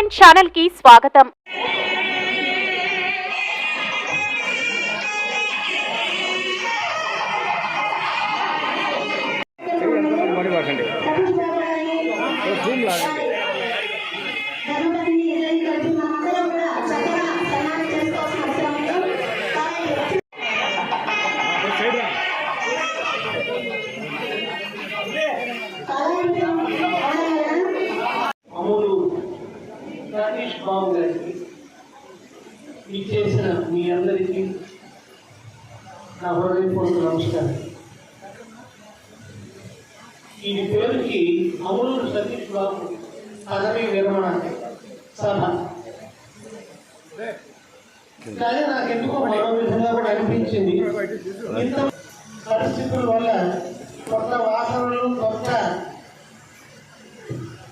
Entertainment channel కి స్వాగతం. సతీష్ బాబు గారికి ఇచ్చేసిన మీ అందరికీ నా హృదయపూర్వక నమస్కారం. ఈ పేరుకి అమూలు సతీష్ బాబు పదవి విరమణ సభ, కానీ నాకు ఎందుకో మరో విధంగా కూడా అనిపించింది. ఇంత పరిస్థితుల వల్ల కొత్త వాసనలు, కొత్త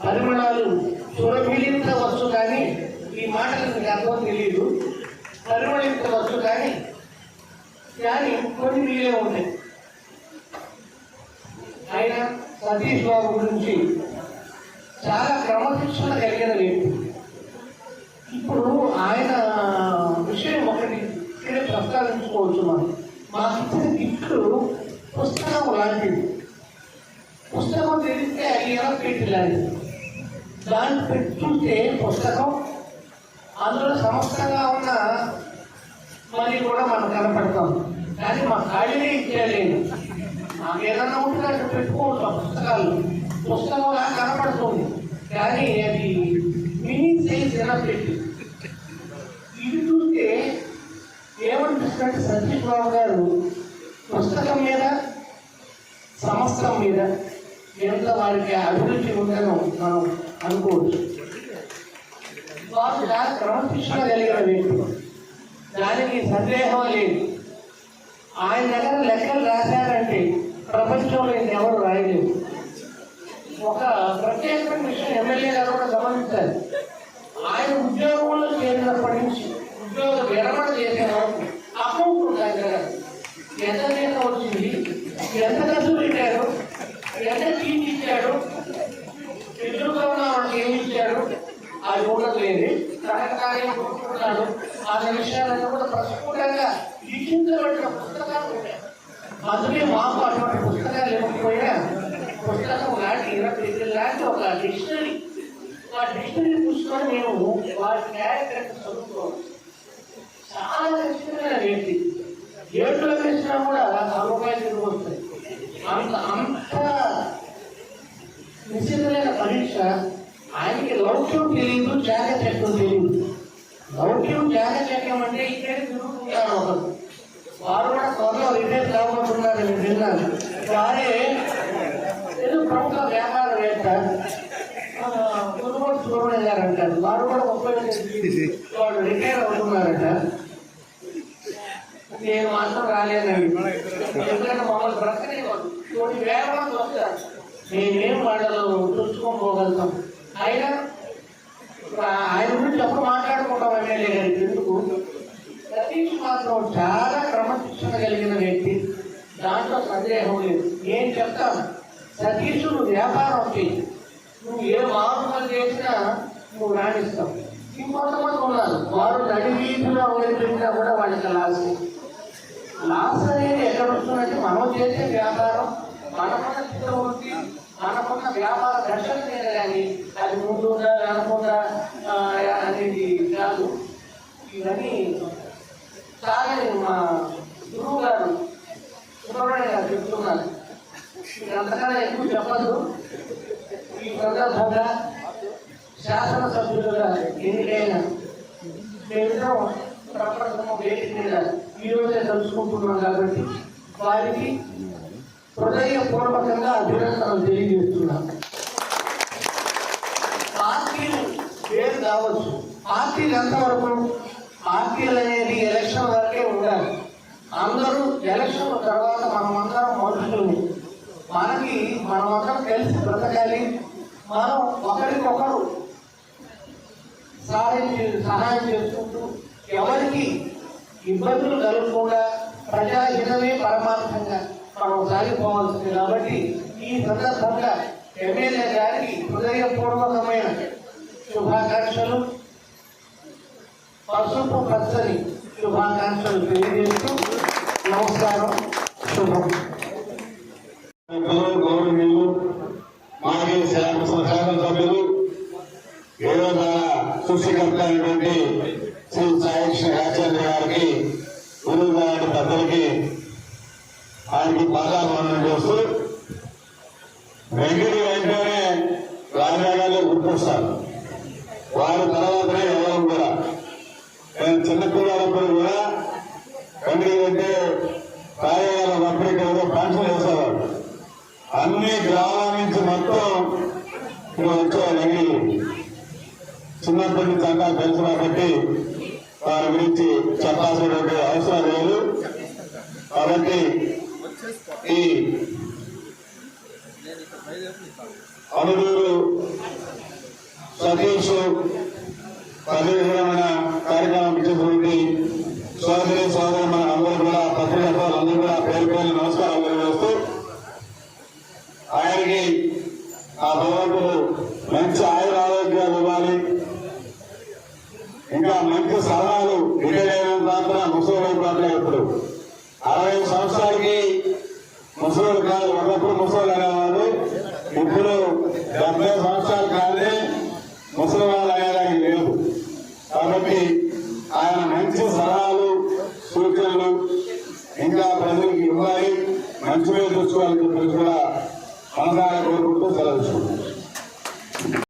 పరిమాణాలు సురభిలించవచ్చు, కానీ ఈ మాటలకు అర్థం తెలియదు. పరిమళించవచ్చు కానీ కొన్ని మీరే ఉన్నాయి. ఆయన సతీష్ బాబు గురించి చాలా క్రమశిక్షణ కలిగిన వ్యక్తి. ఇప్పుడు ఆయన విషయం ఒకటి ఇక్కడే ప్రస్తావించుకోవచ్చు. మాకు ఇచ్చిన గిఫ్ట్ పుస్తకం లాంటిది. పుస్తకం తెలిస్తే అది ఎలా పెట్టి లాంటిది. దాన్ని పెట్టి చూస్తే పుస్తకం అందులో సమస్తంగా ఉన్న మరి కూడా మనం కనపడతాం, కానీ మా ఖాళీనే ఇచ్చేయలేదు. మాకు ఏదన్నా ఉంటే అక్కడ పెట్టుకోవచ్చు. పుస్తకంలా కనపడుతుంది, కానీ అది మినీ సైజ్ ఎలా పెట్టి. ఇది చూస్తే ఏమనిపిస్తుందంటే సతీష్ బాబు గారు పుస్తకం మీద, సమస్తం మీద ఎంత వారికి అభిరుచి ఉందనో మనం అనుకోవచ్చు. వారు చాలా క్రమశిక్షణ కలిగిన వ్యక్తి, దానికి సందేహం లేదు. ఆయన దగ్గర లెక్కలు రాశారంటే ప్రపంచంలో ఎవరు రాయలేదు. ఒక ప్రత్యేకమైన విషయం ఎమ్మెల్యే గారు కూడా గమనించారు. ఆయన ఉద్యోగంలో చేరినప్పటి నుంచి ఉద్యోగ విరమణ చేసే వరకు అకౌంట్ ఉంది ఆయన దగ్గర. ఎంత జీతం వచ్చింది, ఎంత ఖర్చు పెట్టారు, ఎంత టీచ్ ఇచ్చాడు, ఎదురుగా ఉన్న వాళ్ళకి ఏమి ఇచ్చాడు, అది ఉండదు లేదు. సహకార్యం కొట్టుకున్నాడు. ఆ విషయాలను కూడా ప్రస్ఫుటంగా లిఖించబడిన పుస్తకాలు ఉంటాయి. అందుకే మాకు అటువంటి పుస్తకాలు ఇవ్వకపోయినా పుస్తకం లాంటి 20 పేజీలు లాంటి ఒక డిక్షనరీ, ఆ డిక్షనరీ పుస్తకం మేము వారి క్యారెక్టర్ చదువుకోవాలి. చాలా ఖచ్చితమైన వ్యక్తి. ఏడులో వేసినా కూడా ఆ రూపాయలు తిరిగి వస్తాయి. అంత నిశ్చితమైన పరీక్ష. ఆయనకి లౌక్యం తెలియదు, చాకచక్యం తెలియదు. లౌక్యం చాకచక్యం అంటే ఇక్కడే తిరుగుతుంటారు ఒకరు. వారు కూడా త్వరలో రిటైర్ కావబోతున్నారు. నేను విన్నాను. వారే ఏదో ప్రముఖ వ్యాపారవేత్త కొనుగోలు చూడమని గారు అంటారు. వారు కూడా 30 వాళ్ళు రిటైర్ అవుతున్నారట. నేను మాత్రం రాలేదండి, ఎందుకంటే మమ్మల్ని బ్రతకనేవాడు. కొన్ని వేల మంది వస్తారు, మేమేం వాళ్ళలో చూసుకోగలుగుతాం. ఆయన గురించి ఎప్పుడు మాట్లాడుకుంటాం ఎమ్మెల్యే గారికి ఎందుకు. సతీష్ మాత్రం చాలా క్రమశిక్షణ కలిగిన వ్యక్తి, దాంట్లో సందేహం లేదు. నేను చెప్తాను, సతీష్ నువ్వు వ్యాపారం చేయి, నువ్వు ఏ మార్పులు చేసినా నువ్వు రాణిస్తావు. ఇంకొంతమంది ఉన్నారు, వారు నడివీధిలో వెళ్ళిపోయినా కూడా వాళ్ళకి లాస్ అనేది ఎక్కడ వస్తుందంటే మనం చేసే వ్యాపారం, మనకున్న చిత్రవృత్తి, మనకున్న వ్యాపార దర్శనం మీద కానీ అది ముందుగా వెనకుండా అనేది కాదు. ఇవన్నీ చాలా మా గురువు గారు సుబ్రహ్మణ్య గారు చెప్తున్నారు. అంతకన్నా ఎక్కువ చెప్పదు. ఈ సందర్భంగా శాసనసభ్యులుగా ఎన్నికైన మేమిద్దరం ప్రపంచం వేదిక మీద ఈరోజే తెలుసుకుంటున్నాం కాబట్టి వారికి హృదయపూర్వకంగా అభినందనలు తెలియజేస్తున్నాం. పార్టీలు పేరు కావచ్చు, పార్టీలు ఎంతవరకు, పార్టీలు అనేది ఎలక్షన్ వరకే ఉండాలి. అందరూ ఎలక్షన్ తర్వాత మనమందరం మనుషులు, మనమందరం కలిసి బ్రతకాలి. మనం ఒకరికొకరు సహాయం చేసుకుంటూ ఎవరికి ఇబ్బందులు కలగకుండా ప్రజాహితమే పరమార్థంగా మనం సాగిపోవాల్సింది. కాబట్టి ఈ సందర్భంగా ఎమ్మెల్యే గారికి హృదయపూర్వకమైన శుభాకాంక్షలు, పసుపు పచ్చని శుభాకాంక్షలు తెలియజేస్తూ నమస్కారం, శుభం. గౌరవనీయులు మాజీ శాసనసభ్యులు ఏడో సృష్టికర్త అయినటువంటి శ్రీ సాయి ఆచార్య గారికి గురువు గారి పెద్దలకి ఆయనకి పాదాభివందనం చేస్తూ వెంకటి వెంటనే రాజాగాల్లో గుర్తొస్తారు. వారి తర్వాతనే ఎవరు కూడా నేను చిన్నపిల్లలప్పుడు కూడా వెంకటి అంటే రాజాగారు అప్పటికి ఏదో ఫంక్షన్ చేసేవాడు. అన్ని గ్రామాల నుంచి మొత్తం వచ్చేవాళ్ళు. చిన్నప్పటి నుంచి అంతా తెలుసు కాబట్టి వారి గురించి చెప్పాల్సినటువంటి అవసరం లేదు. కాబట్టి ఈ అనుదూరు సతీష్ పదవిహీనమైన కార్యక్రమం ఇచ్చినటువంటి సోదరి సోదరు మన అందరూ కూడా పత్రికా అందరూ కూడా పేరు పేరు నమస్కారం తెలియజేస్తూ ఆయనకి ఆ భగవంతుడు మంచి ఆయుర ఆరోగ్యాలు ఇవ్వాలి, ఇంకా మంచి సలహాలు ఇటలేనంత ముసలి పాటలే. ఇప్పుడు 60 సంవత్సరాలకి ముసలి కాదు, ఒకప్పుడు ముసలి అనేవాళ్ళు, ఇప్పుడు 70 సంవత్సరాలు కాదే ముసలి వాళ్ళు అనేదానికి లేదు. కాబట్టి ఆయన మంచి సలహాలు సూచనలు ఇంకా ప్రజలకు ఇవ్వాలి, మంచి మీద చూసుకోవాలని చెప్పి కూడా మనసారా కోరుకుంటూ సెలవు.